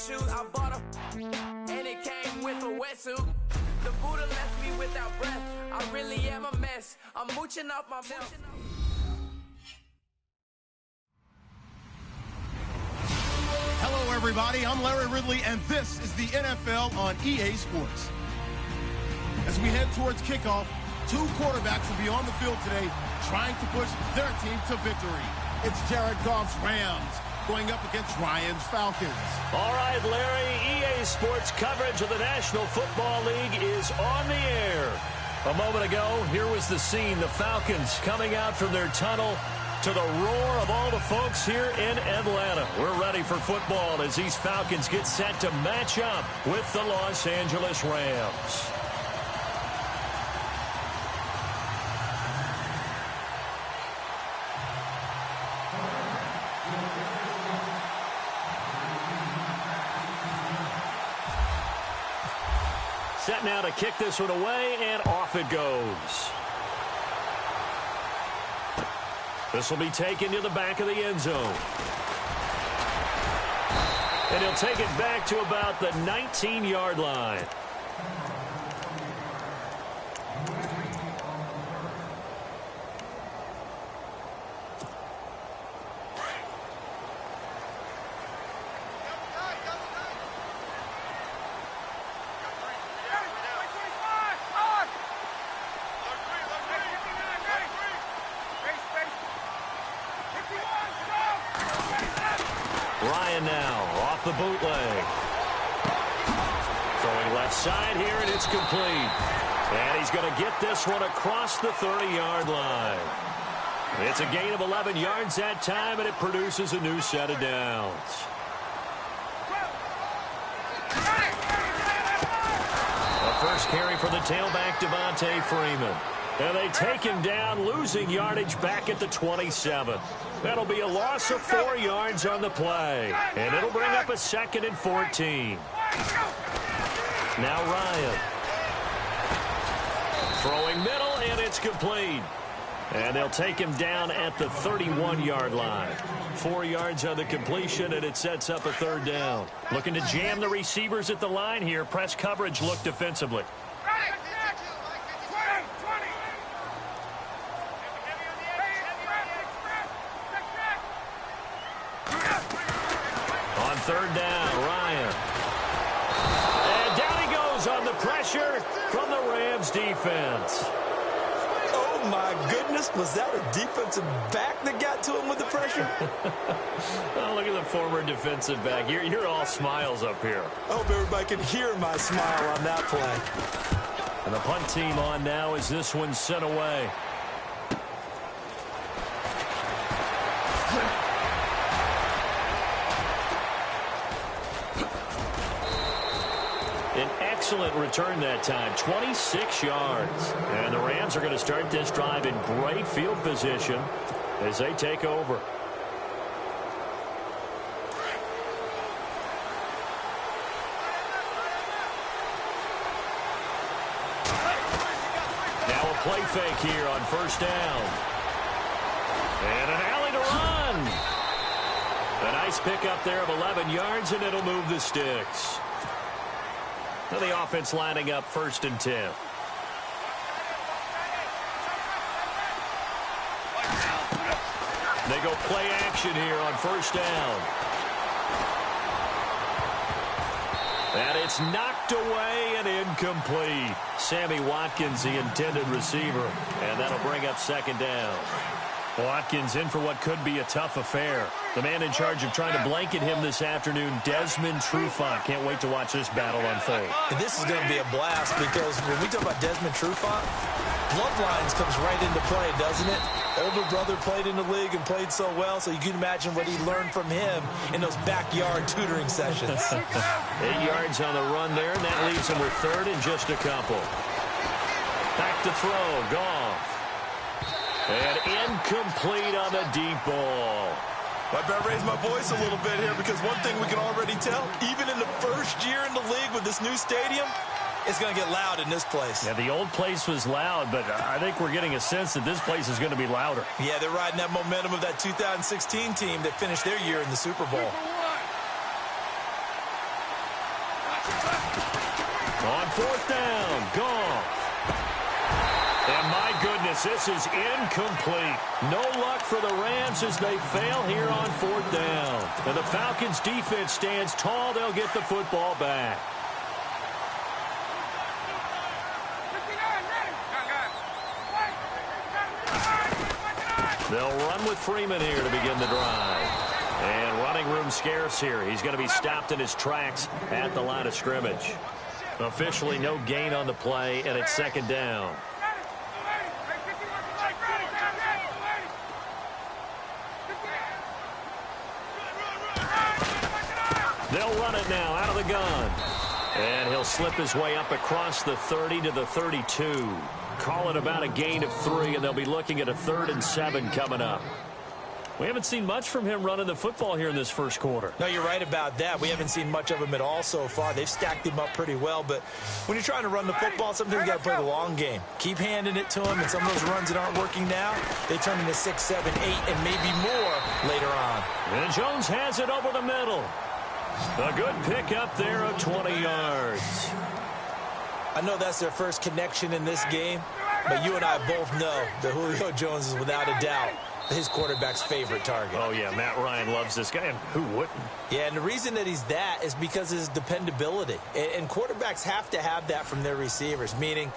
shoes, I bought a and it came with a wetsuit. The Buddha left me without breath. I really am a mess. I'm mooching off my milk. Hello, everybody. I'm Larry Ridley, and this is the NFL on EA Sports. As we head towards kickoff, two quarterbacks will be on the field today trying to push their team to victory. It's Jared Goff's Rams going up against Ryan's Falcons. All right, Larry, EA Sports coverage of the National Football League is on the air. A moment ago, here was the scene. The Falcons coming out from their tunnel to the roar of all the folks here in Atlanta. We're ready for football as these Falcons get set to match up with the Los Angeles Rams. Set now to kick this one away, and off it goes. This will be taken to the back of the end zone. And he'll take it back to about the 19-yard line. Ryan now off the bootleg. Throwing left side here, and it's complete. And he's going to get this one across the 30-yard line. It's a gain of 11 yards that time, and it produces a new set of downs. The first carry for the tailback, Devontae Freeman. And they take him down, losing yardage back at the 27. That'll be a loss of 4 yards on the play. And it'll bring up a 2nd and 14. Now Ryan. Throwing middle, and it's complete. And they'll take him down at the 31-yard line. 4 yards on the completion, and it sets up a 3rd down. Looking to jam the receivers at the line here. Press coverage look defensively. On 3rd down, Ryan. And down he goes on the pressure from the Rams defense. Oh, my goodness. Was that a defensive back that got to him with the pressure? Oh, look at the former defensive back. You're all smiles up here. I hope everybody can hear my smile on that play. And the punt team on now as this one's sent away. An excellent return that time, 26 yards. And the Rams are going to start this drive in great field position as they take over. Now a play fake here on 1st down. And an alley to run. A nice pickup there of 11 yards, and it'll move the sticks. Now the offense lining up 1st and 10. They go play action here on 1st down. And it's knocked away and incomplete. Sammy Watkins, the intended receiver. And that'll bring up 2nd down. Watkins in for what could be a tough affair. The man in charge of trying to blanket him this afternoon, Desmond Trufant. Can't wait to watch this battle unfold. And this is going to be a blast because when we talk about Desmond Trufant, bloodlines comes right into play, doesn't it? Older brother played in the league and played so well, so you can imagine what he learned from him in those backyard tutoring sessions. 8 yards on the run there, and that leaves him with 3rd and just a couple. Back to throw, Goff. And incomplete on the deep ball. I better raise my voice a little bit here because one thing we can already tell, even in the first year in the league with this new stadium, it's going to get loud in this place. Yeah, the old place was loud, but I think we're getting a sense that this place is going to be louder. Yeah, they're riding that momentum of that 2016 team that finished their year in the Super Bowl. On fourth down, Goff. And my goodness, this is incomplete. No luck for the Rams as they fail here on fourth down. And the Falcons defense stands tall. They'll get the football back. They'll run with Freeman here to begin the drive. And running room scarce here. He's going to be stopped in his tracks at the line of scrimmage. Officially no gain on the play, and it's second down. They'll run it now out of the gun. And he'll slip his way up across the 30 to the 32. Call it about a gain of 3, and they'll be looking at a 3rd and 7 coming up. We haven't seen much from him running the football here in this first quarter. No, you're right about that. We haven't seen much of him at all so far. They've stacked him up pretty well, but when you're trying to run the football, sometimes you got to play the long game. Keep handing it to him, and some of those runs that aren't working now, they turn into 6, 7, 8, and maybe more later on. And Jones has it over the middle. A good pick up there of 20 yards. I know that's their first connection in this game, but you and I both know that Julio Jones is without a doubt his quarterback's favorite target. Oh, yeah, Matt Ryan loves this guy, and who wouldn't? Yeah, and the reason that he's that is because of his dependability. And quarterbacks have to have that from their receivers, meaning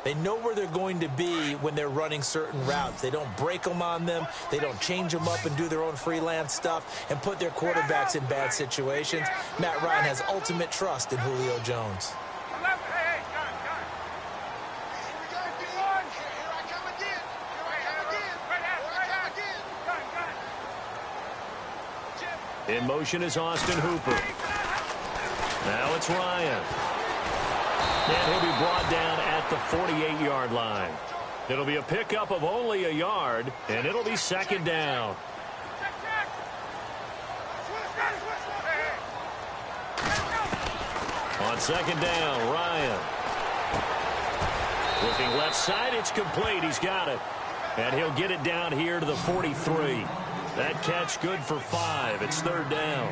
they know where they're going to be when they're running certain routes. They don't break them on them. They don't change them up and do their own freelance stuff and put their quarterbacks in bad situations. Matt Ryan has ultimate trust in Julio Jones. In motion is Austin Hooper. Now it's Ryan. And he'll be brought down at the 48-yard line. It'll be a pickup of only a yard, and it'll be second down. On second down, Ryan. Looking left side, it's complete. He's got it. And he'll get it down here to the 43. That catch good for 5. It's third down.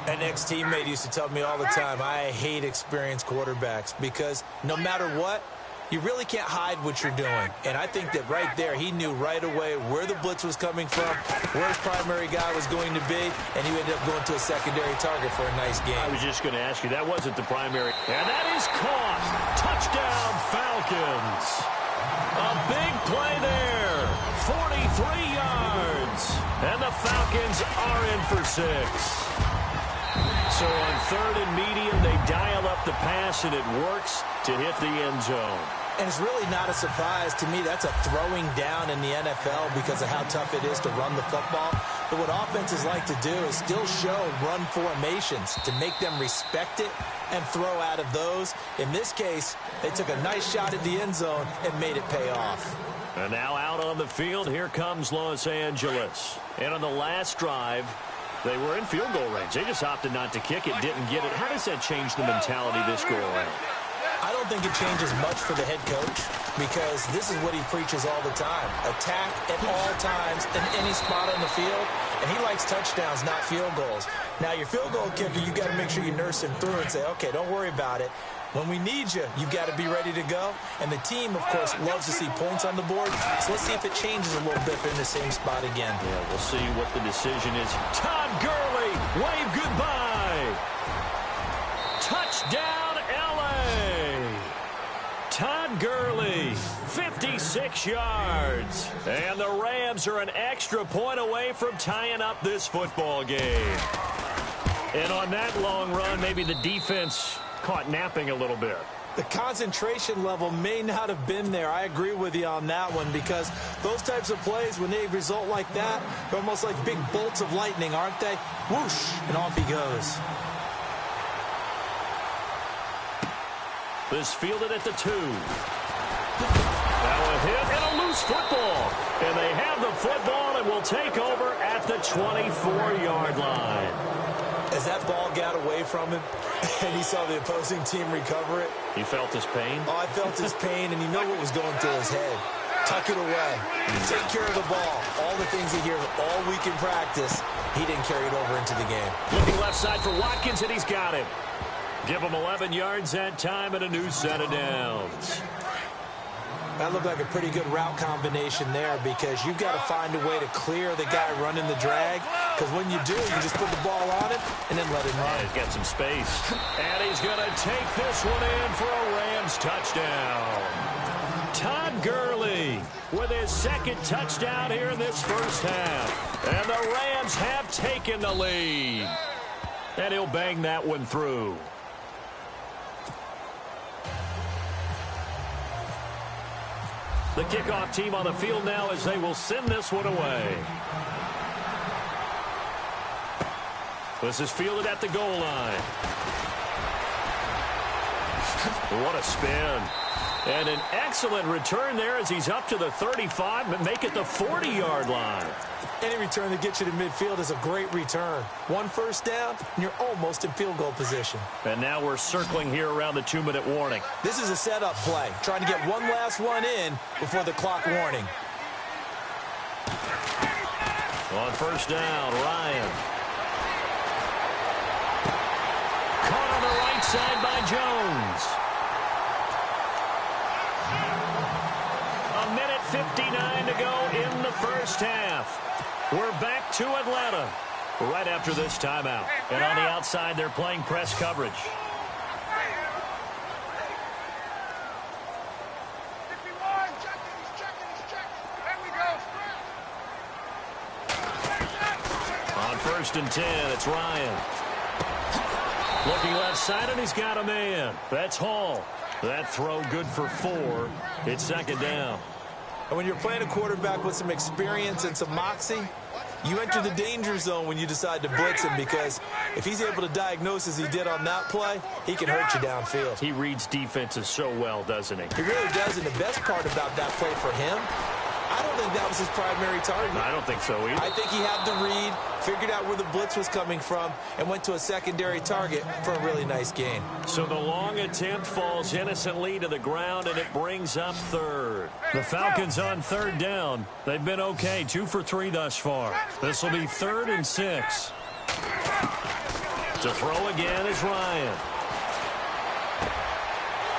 An ex-teammate used to tell me all the time, I hate experienced quarterbacks because no matter what, you really can't hide what you're doing. And I think that right there, he knew right away where the blitz was coming from, where his primary guy was going to be, and he ended up going to a secondary target for a nice game. I was just going to ask you, that wasn't the primary. And that is caught. Touchdown, Falcons. A big play there. 43 yards. And the Falcons are in for 6. So on third and medium, they dial up the pass, and it works to hit the end zone. And it's really not a surprise to me. That's a throwing down in the NFL because of how tough it is to run the football. But what offenses like to do is still show run formations to make them respect it and throw out of those. In this case, they took a nice shot at the end zone and made it pay off. And now out on the field, here comes Los Angeles. And on the last drive, they were in field goal range. They just opted not to kick it, didn't get it. How does that change the mentality this go around? I don't think it changes much for the head coach because this is what he preaches all the time. Attack at all times in any spot on the field, and he likes touchdowns, not field goals. Now, your field goal kicker, you got to make sure you nurse him through and say, okay, don't worry about it. When we need you, you've got to be ready to go. And the team, of course, loves to see points on the board. So let's see if it changes a little bit in the same spot again. Yeah, we'll see what the decision is. Todd Gurley, wave goodbye. Touchdown, L.A. Todd Gurley, 56 yards. And the Rams are an extra point away from tying up this football game. And on that long run, maybe the defense caught napping a little bit. The concentration level may not have been there. I agree with you on that one because those types of plays, when they result like that, they're almost like big bolts of lightning, aren't they? Whoosh, and off he goes. This fielded at the 2. Now a hit and a loose football. And they have the football and will take over at the 24-yard line. As that ball got away from him and he saw the opposing team recover it. You felt his pain? Oh, I felt his pain, and you know what was going through his head. Tuck it away. Take care of the ball. All the things he hears all week in practice, he didn't carry it over into the game. Looking left side for Watkins, and he's got him. Give them 11 yards that time and a new set of downs. That looked like a pretty good route combination there because you've got to find a way to clear the guy running the drag, because when you do, you just put the ball on him and then let him run. He's got some space. And he's going to take this one in for a Rams touchdown. Todd Gurley with his second touchdown here in this first half. And the Rams have taken the lead. And he'll bang that one through. The kickoff team on the field now as they will send this one away. This is fielded at the goal line. What a spin. And an excellent return there as he's up to the 35, but make it the 40-yard line. Any return that gets you to midfield is a great return. One first down, and you're almost in field goal position. And now we're circling here around the 2-minute warning. This is a setup play, trying to get one last one in before the clock warning. On first down, Ryan. Caught on the right side by Jones. A minute 59 to go in the first half. We're back to Atlanta right after this timeout. And on the outside, they're playing press coverage. On first and 10, it's Ryan. Looking left side, and he's got a man. That's Hall. That throw good for 4. It's second down. And when you're playing a quarterback with some experience and some moxie, you enter the danger zone when you decide to blitz him, because if he's able to diagnose as he did on that play, he can hurt you downfield. He reads defenses so well, doesn't he? He really does, and the best part about that play for him, I don't think that was his primary target. I don't think so either. I think he had the read, figured out where the blitz was coming from, and went to a secondary target for a really nice gain. So the long attempt falls innocently to the ground, and it brings up third. The Falcons on third down. They've been okay, 2 for 3 thus far. This will be 3rd and 6. To throw again is Ryan.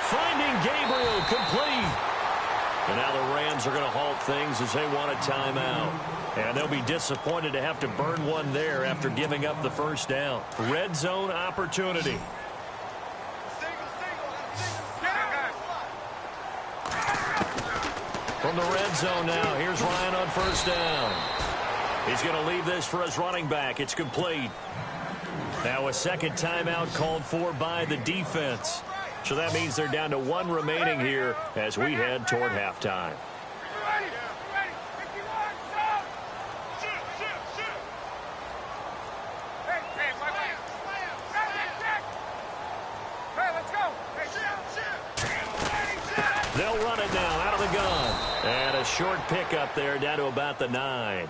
Finding Gabriel, complete. And now the Rams are going to halt things as they want a timeout. And they'll be disappointed to have to burn one there after giving up the first down. Red zone opportunity. From the red zone now, here's Ryan on first down. He's going to leave this for his running back. It's complete. Now a second timeout called for by the defense. So that means they're down to 1 remaining here as we head toward halftime. They'll run it now out of the gun. And a short pickup there down to about the 9.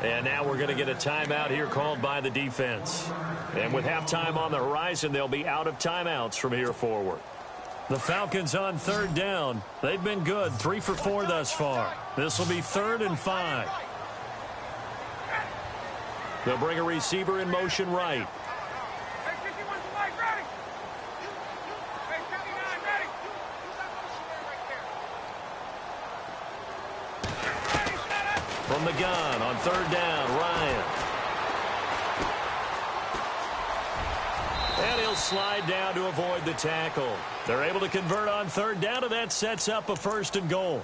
And now we're going to get a timeout here called by the defense. And with halftime on the horizon, they'll be out of timeouts from here forward. The Falcons on third down. They've been good, 3 for 4 thus far. This will be 3rd and 5. They'll bring a receiver in motion right. From the gun on third down, Ryan. And he'll slide down to avoid the tackle. They're able to convert on third down, and that sets up a 1st and goal.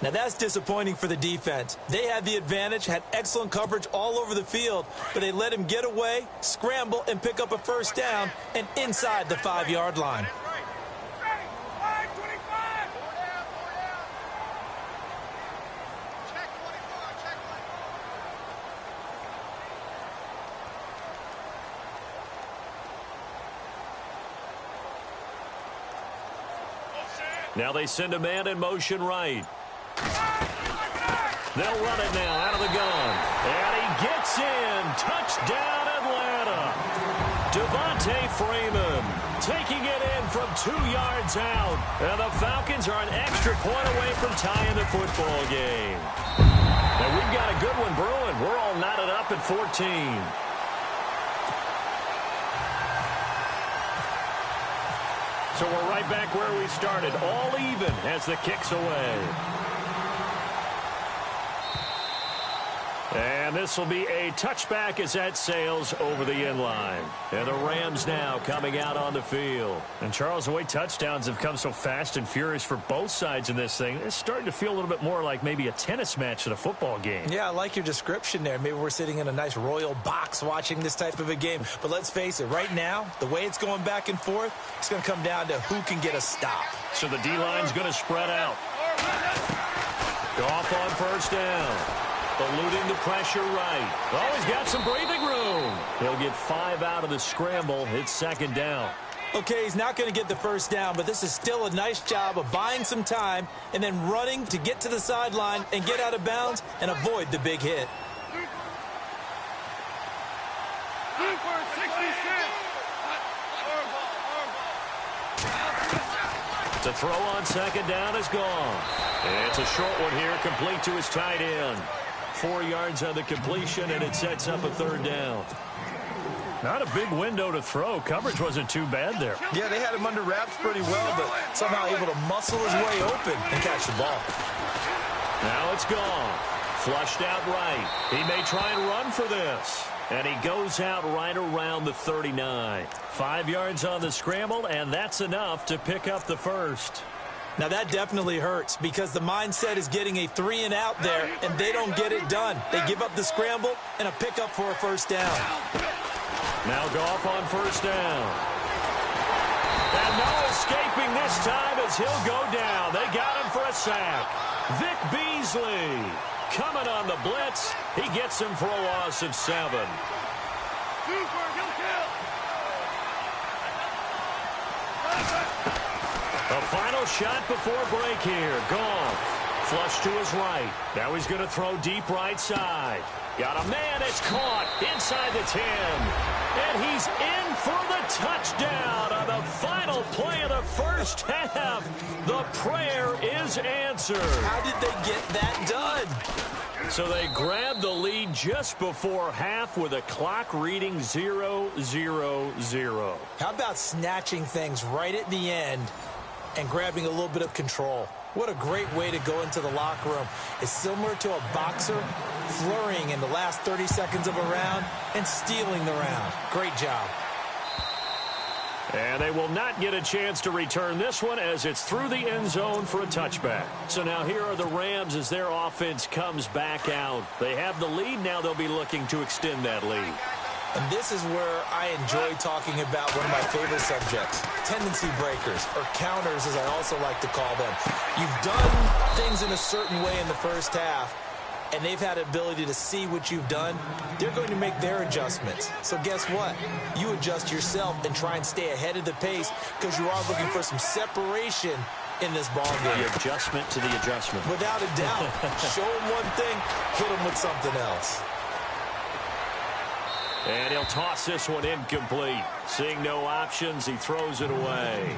Now that's disappointing for the defense. They had the advantage, had excellent coverage all over the field, but they let him get away, scramble, and pick up a first down, and inside the 5-yard line. Now they send a man in motion right. They'll run it now out of the gun. And he gets in. Touchdown, Atlanta. Devontae Freeman taking it in from 2 yards out. And the Falcons are an extra point away from tying the football game. And we've got a good one brewing. We're all knotted up at 14. So we're right back where we started, all even as the kick's away. And this will be a touchback as that sails over the inline. And the Rams now coming out on the field. And Charles, the way touchdowns have come so fast and furious for both sides in this thing, it's starting to feel a little bit more like maybe a tennis match than a football game. Yeah, I like your description there. Maybe we're sitting in a nice royal box watching this type of a game. But let's face it, right now, the way it's going back and forth, it's going to come down to who can get a stop. So the D-line's going to spread out. Goff on first down. Eluding the pressure right. Oh, he's got some breathing room. He'll get 5 out of the scramble. It's second down. Okay, he's not going to get the first down, but this is still a nice job of buying some time and then running to get to the sideline and get out of bounds and avoid the big hit. The throw on second down is gone. It's a short one here, complete to his tight end. 4 yards on the completion, and it sets up a third down. Not a big window to throw. Coverage wasn't too bad there. Yeah, they had him under wraps pretty well, but somehow able to muscle his way open and catch the ball. Now it's gone. Flushed out right. He may try and run for this. And he goes out right around the 39. 5 yards on the scramble, and that's enough to pick up the first. Now that definitely hurts because the mindset is getting a 3 and out there, and they don't get it done. They give up the scramble and a pickup for a first down. Now Goff on first down. And no escaping this time as he'll go down. They got him for a sack. Vic Beasley coming on the blitz. He gets him for a loss of 7. A final shot before break here. Goff. Flush to his right. Now he's going to throw deep right side. Got a man. It's caught inside the 10. And he's in for the touchdown on the final play of the first half. The prayer is answered. How did they get that done? So they grabbed the lead just before half with a clock reading 0-0-0. How about snatching things right at the end and grabbing a little bit of control? What a great way to go into the locker room. It's similar to a boxer flurrying in the last 30 seconds of a round and stealing the round. Great job. And they will not get a chance to return this one as it's through the end zone for a touchback. So now here are the Rams as their offense comes back out. They have the lead. Now they'll be looking to extend that lead. And this is where I enjoy talking about one of my favorite subjects, tendency breakers, or counters as I also like to call them. You've done things in a certain way in the first half, and they've had the ability to see what you've done. They're going to make their adjustments. So guess what? You adjust yourself and try and stay ahead of the pace because you are looking for some separation in this ball game. The adjustment to the adjustment. Without a doubt. Show them one thing, hit them with something else. And he'll toss this one incomplete. Seeing no options, he throws it away.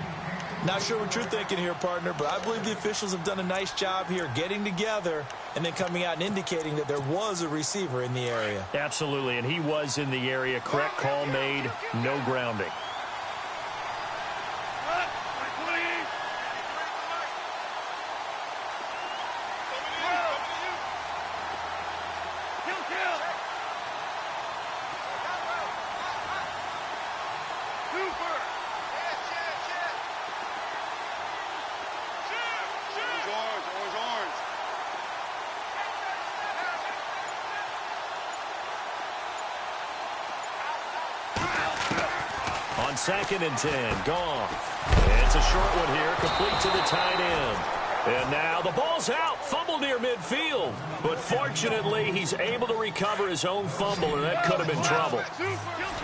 Not sure what you're thinking here, partner, but I believe the officials have done a nice job here getting together and then coming out and indicating that there was a receiver in the area. Absolutely, and he was in the area. Correct call made, no grounding. On 2nd and 10, Goff. It's a short one here, complete to the tight end. And now the ball's out, fumble near midfield. But fortunately, he's able to recover his own fumble, and that could have been trouble.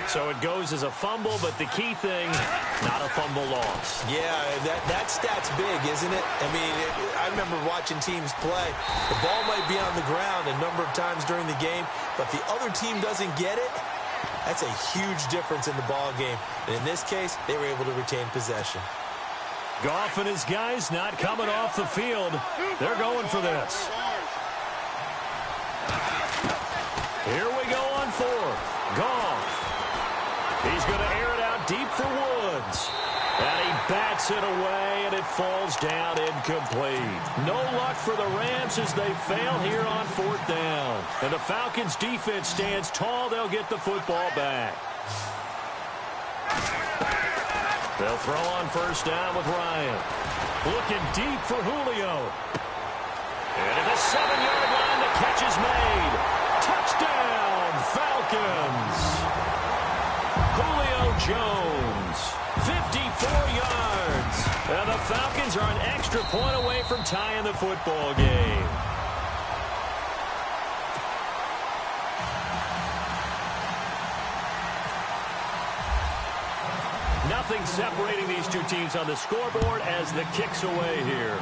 So it goes as a fumble, but the key thing, not a fumble loss. Yeah, that stat's big, isn't it? I mean, I remember watching teams play. The ball might be on the ground a number of times during the game, but the other team doesn't get it. That's a huge difference in the ball game. And in this case, they were able to retain possession. Goff and his guys not coming off the field. They're going for this. Here we go on 4th. Goff. He's going to air it out deep for Woods. And he bats Hits it away, and it falls down incomplete. No luck for the Rams as they fail here on 4th down. And the Falcons' defense stands tall. They'll get the football back. They'll throw on 1st down with Ryan. Looking deep for Julio. And at the 7-yard line, the catch is made. Touchdown, Falcons. Julio Jones, 54 yards. And the Falcons are an extra point away from tying the football game. Nothing separating these two teams on the scoreboard as the kick's away here.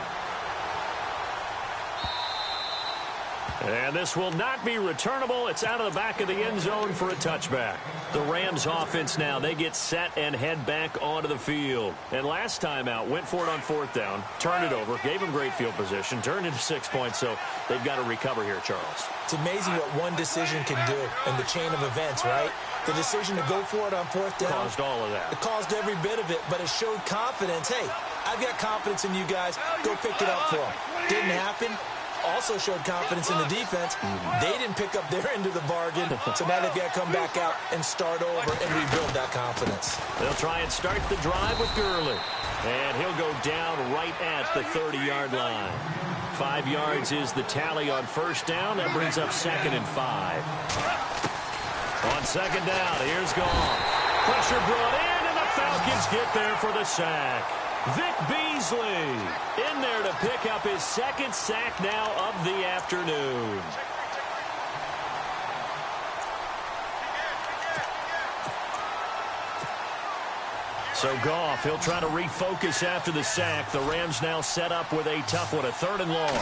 And this will not be returnable. It's out of the back of the end zone for a touchback. The Rams offense now, they get set and head back onto the field. And last time out, went for it on 4th down, turned it over, gave them great field position, turned into 6 points, so they've got to recover here, Charles. It's amazing what one decision can do in the chain of events, right? The decision to go for it on 4th down. Caused all of that. It caused every bit of it, but it showed confidence. Hey, I've got confidence in you guys. Go pick it up for them. Didn't happen. Also showed confidence in the defense. They didn't pick up their end of the bargain, so now they've got to come back out and start over and rebuild that confidence. They'll try and start the drive with Gurley. And he'll go down right at the 30-yard line. 5 yards is the tally on 1st down. That brings up 2nd and 5. On 2nd down, here's Goff. Pressure brought in, and the Falcons get there for the sack. Vic Beasley in there to pick up his 2nd sack now of the afternoon. So Goff, he'll try to refocus after the sack. The Rams now set up with a tough one, a 3rd and long.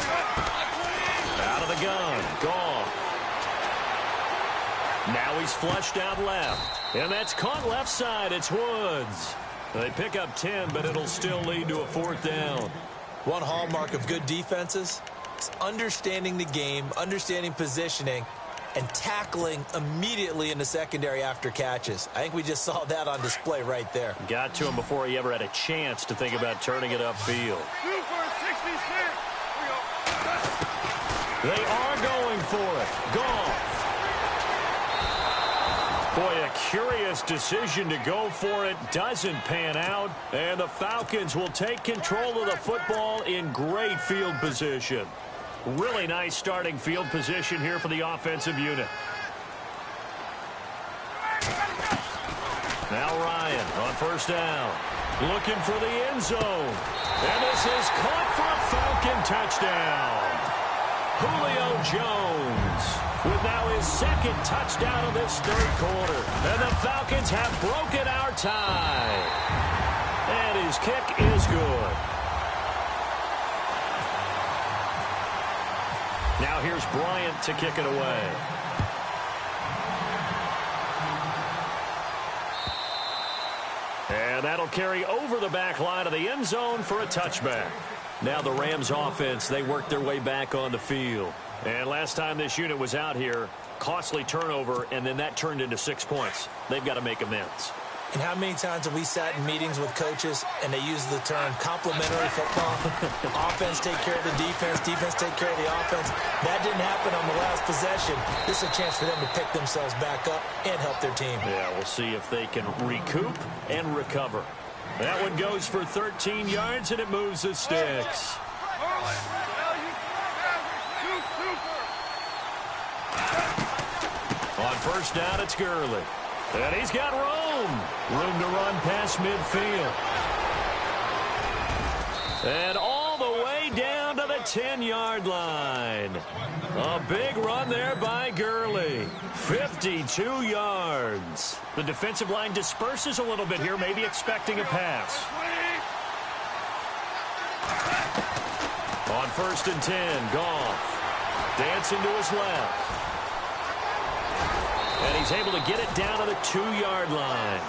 Out of the gun, Goff. Now he's flushed out left. And that's caught left side. It's Woods. They pick up 10, but it'll still lead to a 4th down. One hallmark of good defenses is understanding the game, understanding positioning, and tackling immediately in the secondary after catches. I think we just saw that on display right there. Got to him before he ever had a chance to think about turning it upfield. They are going for it. Goff. Boy, a curious decision to go for it. Doesn't pan out. And the Falcons will take control of the football in great field position. Really nice starting field position here for the offensive unit. Now Ryan on 1st down. Looking for the end zone. And this is caught for a Falcon touchdown. Julio Jones with now his 2nd touchdown of this 3rd quarter. And the Falcons have broken our tie. And his kick is good. Now here's Bryant to kick it away. And that'll carry over the back line of the end zone for a touchback. Now the Rams offense, they work their way back on the field. And last time this unit was out here, costly turnover, and then that turned into 6 points. They've got to make amends. And how many times have we sat in meetings with coaches and they use the term complementary football? Offense take care of the defense, defense take care of the offense. That didn't happen on the last possession. This is a chance for them to pick themselves back up and help their team. Yeah, we'll see if they can recoup and recover. That one goes for 13 yards, and it moves the sticks. On 1st down, it's Gurley. And he's got room to run past midfield. And all the way down to the 10-yard line. A big run there by Gurley. 52 yards. The defensive line disperses a little bit here, maybe expecting a pass. On 1st and 10, Goff dancing to his left. And he's able to get it down to the 2-yard line.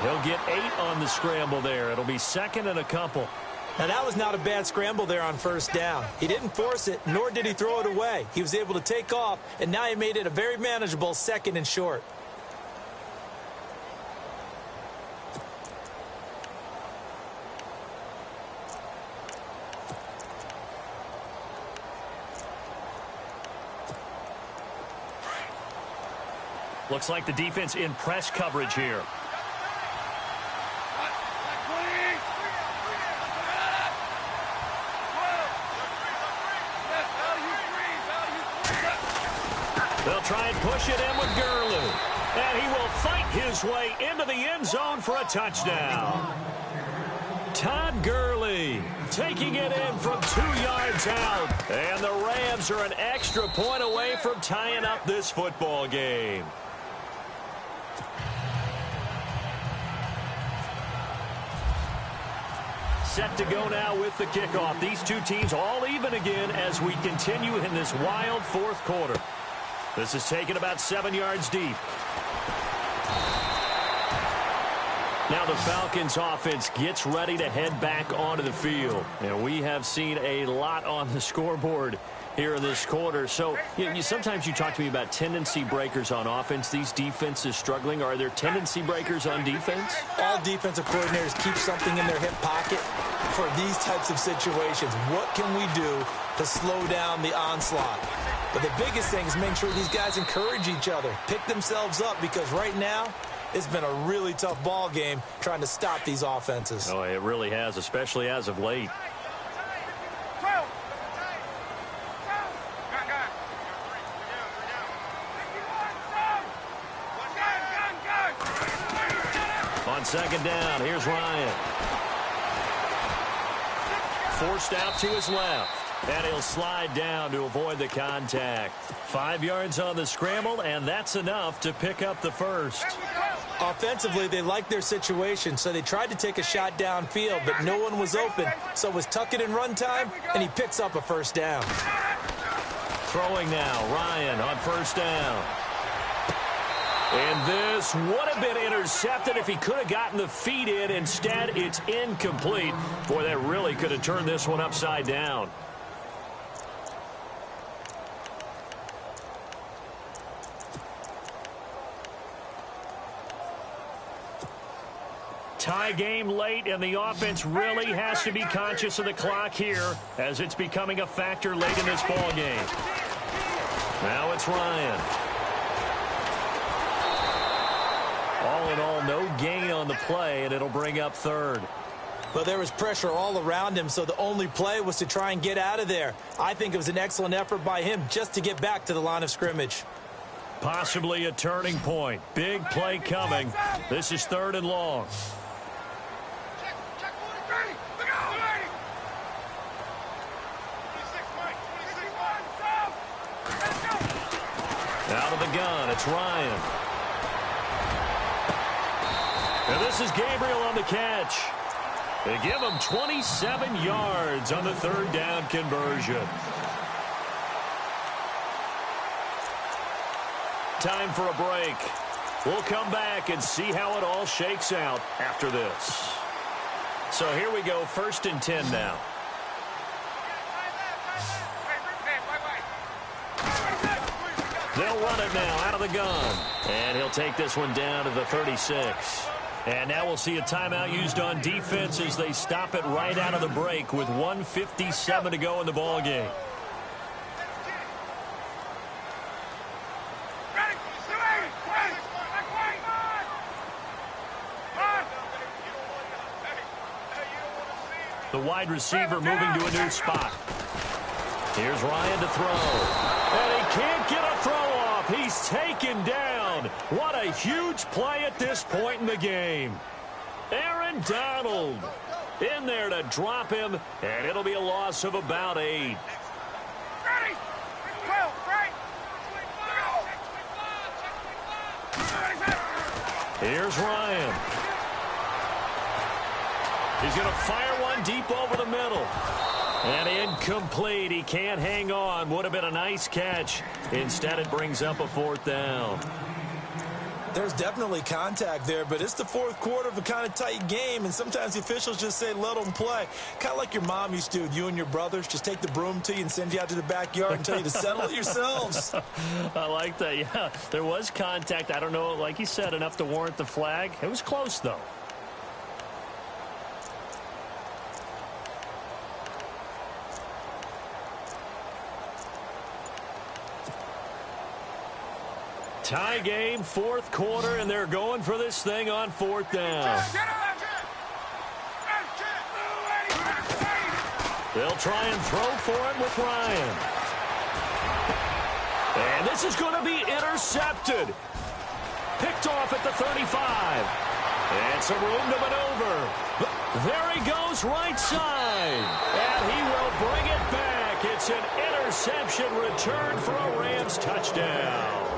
He'll get 8 on the scramble there. It'll be 2nd and a couple. Now, that was not a bad scramble there on 1st down. He didn't force it, nor did he throw it away. He was able to take off, and now he made it a very manageable 2nd and short. Looks like the defense in press coverage here. They'll try and push it in with Gurley. And he will fight his way into the end zone for a touchdown. Todd Gurley taking it in from 2 yards out. And the Rams are an extra point away from tying up this football game. Set to go now with the kickoff. These two teams all even again as we continue in this wild fourth quarter. This is taken about 7 yards deep. Now the Falcons offense gets ready to head back onto the field. And we have seen a lot on the scoreboard here in this quarter. So sometimes you talk to me about tendency breakers on offense. These defenses struggling. Are there tendency breakers on defense? All defensive coordinators keep something in their hip pocket for these types of situations. What can we do to slow down the onslaught? But the biggest thing is making sure these guys encourage each other, pick themselves up, because right now it's been a really tough ball game trying to stop these offenses. Oh, it really has, especially as of late. On second down, here's Ryan. Forced out to his left. And he'll slide down to avoid the contact. 5 yards on the scramble, and that's enough to pick up the first. Offensively, they liked their situation, so they tried to take a shot downfield, but no one was open. So it was tuck it in run time, and he picks up a first down. Throwing now, Ryan on first down. And this would have been intercepted if he could have gotten the feet in. Instead, it's incomplete. Boy, that really could have turned this one upside down. Tie game late, and the offense really has to be conscious of the clock here as it's becoming a factor late in this ball game. Now it's Ryan. All in all, no gain on the play, and it'll bring up third. But there was pressure all around him, so the only play was to try and get out of there. I think it was an excellent effort by him just to get back to the line of scrimmage. Possibly a turning point. Big play coming. This is third and long. Out of the gun, it's Ryan. And this is Gabriel on the catch. They give him 27 yards on the third down conversion. Time for a break. We'll come back and see how it all shakes out after this. So here we go, 1st and 10 now. They'll run it now out of the gun. And he'll take this one down to the 36. And now we'll see a timeout used on defense as they stop it right out of the break with 1:57 to go in the ball game. The wide receiver moving to a new spot. Here's Ryan to throw. And he can't get a throw off. He's taken down. What a huge play at this point in the game. Aaron Donald in there to drop him, and it'll be a loss of about 8. Here's Ryan. He's going to fire one deep over the middle. And incomplete. He can't hang on. Would have been a nice catch. Instead, it brings up a 4th down. There's definitely contact there, but it's the fourth quarter of a kind of tight game, and sometimes the officials just say, let them play. Kind of like your mom used to, you and your brothers, just take the broom to you and send you out to the backyard and tell you to settle it yourselves. I like that, yeah. There was contact. I don't know, like you said, enough to warrant the flag. It was close, though. Tie game, fourth quarter, and they're going for this thing on fourth down. They'll try and throw for it with Ryan. And this is going to be intercepted. Picked off at the 35. And some room to maneuver. There he goes, right side. And he will bring it back. It's an interception return for a Rams touchdown.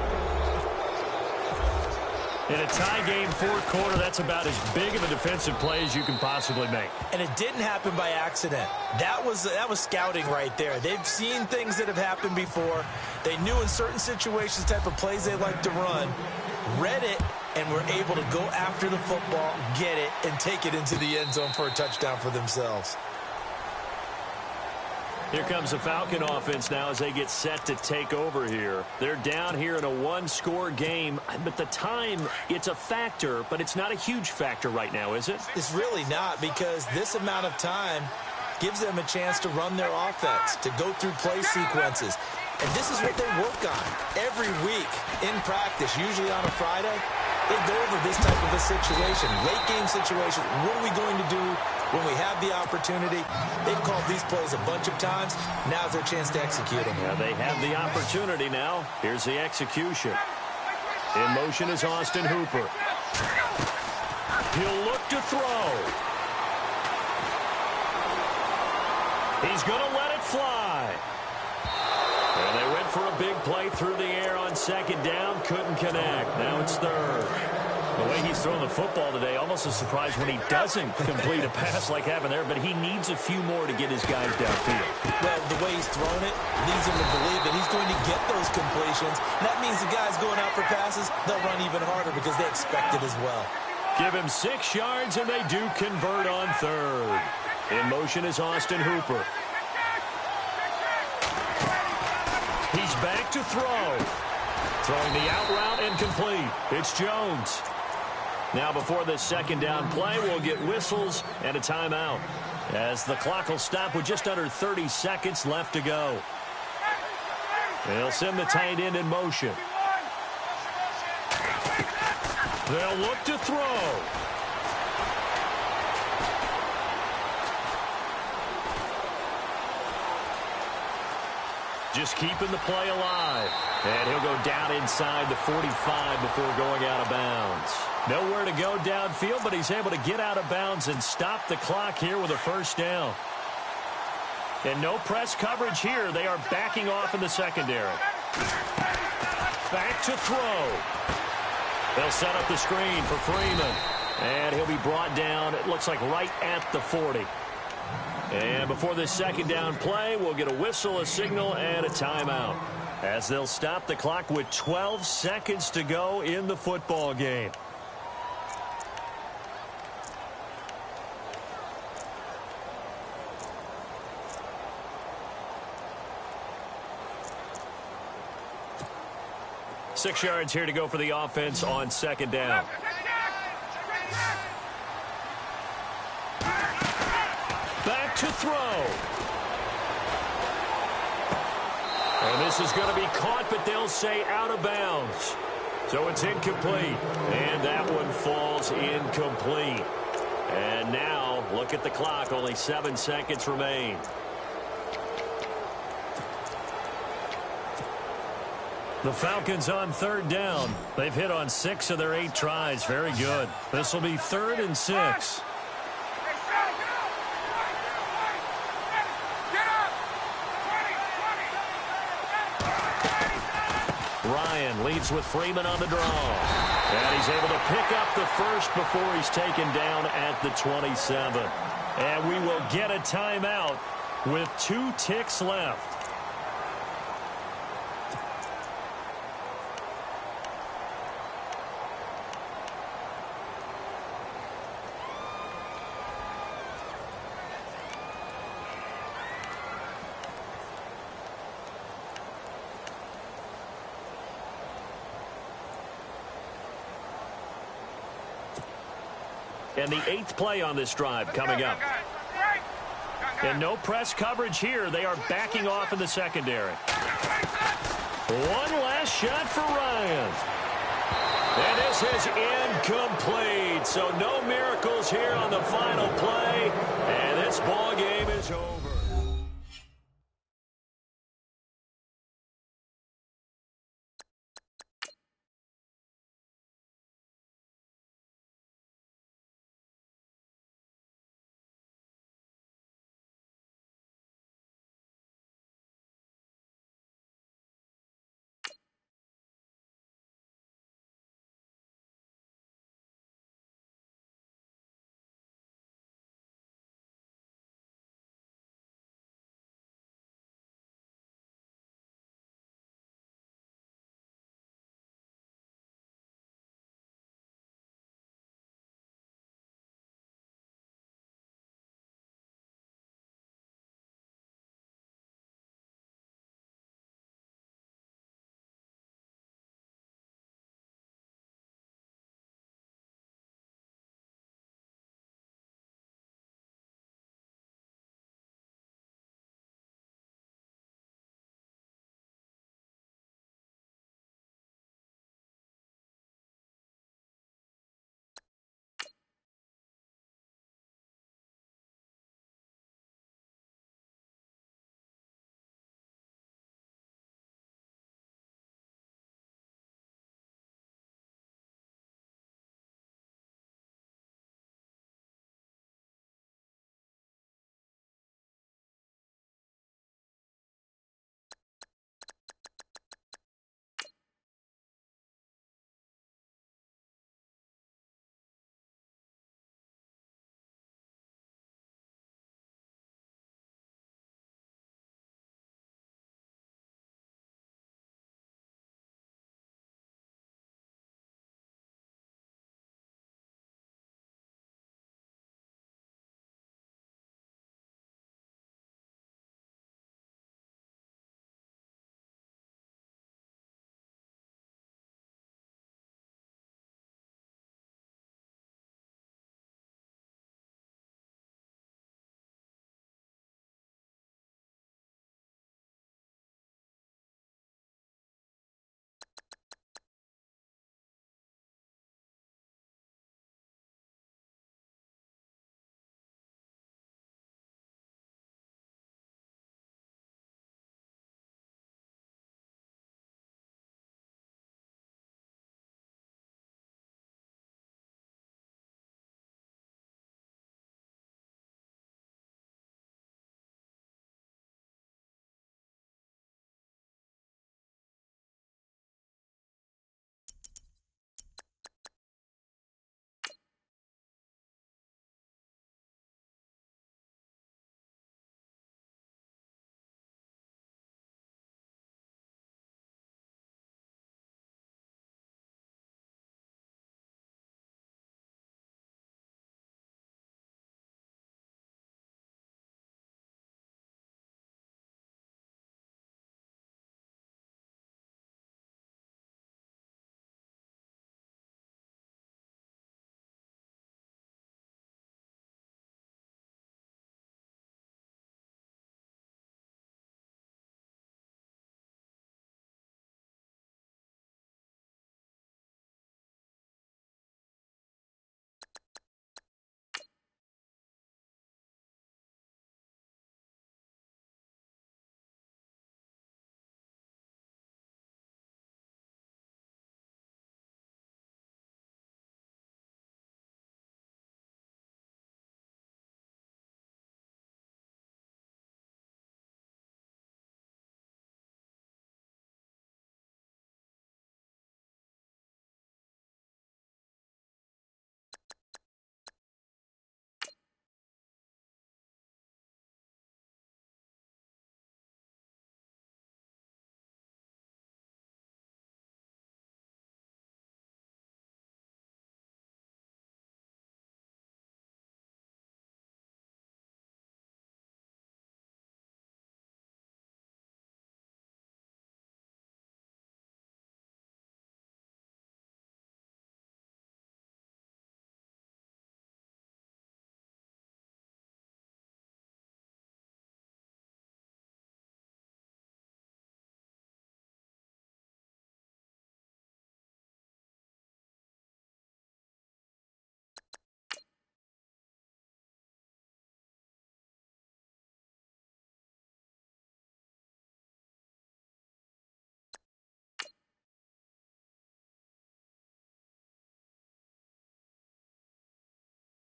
In a tie game, fourth quarter, that's about as big of a defensive play as you can possibly make. And it didn't happen by accident. That was scouting right there. They've seen things that have happened before. They knew in certain situations the type of plays they like to run, read it, and were able to go after the football, get it, and take it into the end zone for a touchdown for themselves. Here comes the Falcon offense now as they get set to take over here. They're down here in a one-score game, but the time, it's a factor, but it's not a huge factor right now, is it? It's really not, because this amount of time gives them a chance to run their offense, to go through play sequences. And this is what they work on every week in practice, usually on a Friday. They go over this type of a situation, late game situation. What are we going to do when we have the opportunity? They've called these plays a bunch of times. Now's their chance to execute them. Yeah, they have the opportunity now. Here's the execution. In motion is Austin Hooper. He'll look to throw. He's going to let it fly. And they went for a big play through the air on second down. Couldn't connect. Now it's third. The way he's throwing the football today, almost a surprise when he doesn't complete a pass like happened there, but he needs a few more to get his guys downfield. Well, the way he's thrown it leads him to believe that he's going to get those completions. That means the guys going out for passes, they'll run even harder because they expect it as well. Give him 6 yards, and they do convert on third. In motion is Austin Hooper. He's back to throw. Throwing the out route incomplete. It's Jones. Now before this second down play, we'll get whistles and a timeout, as the clock will stop with just under 30 seconds left to go. They'll send the tight end in motion. They'll look to throw. Just keeping the play alive. And he'll go down inside the 45 before going out of bounds. Nowhere to go downfield, but he's able to get out of bounds and stop the clock here with a first down. And no press coverage here. They are backing off in the secondary. Back to throw. They'll set up the screen for Freeman. And he'll be brought down, it looks like right at the 40. And before this second down play, we'll get a whistle, a signal, and a timeout, as they'll stop the clock with 12 seconds to go in the football game. Six yards here to go for the offense on second down. Back to throw. And this is going to be caught, but they'll say out of bounds. So it's incomplete. And that one falls incomplete. And now, look at the clock. Only 7 seconds remain. The Falcons on third down. They've hit on 6 of their 8 tries. Very good. This will be 3rd and 6. Ryan leads with Freeman on the draw. And he's able to pick up the first before he's taken down at the 27. And we will get a timeout with 2 ticks left. And the 8th play on this drive coming up. And no press coverage here. They are backing off in the secondary. One last shot for Ryan. This is incomplete. So no miracles here on the final play. And this ball game is over.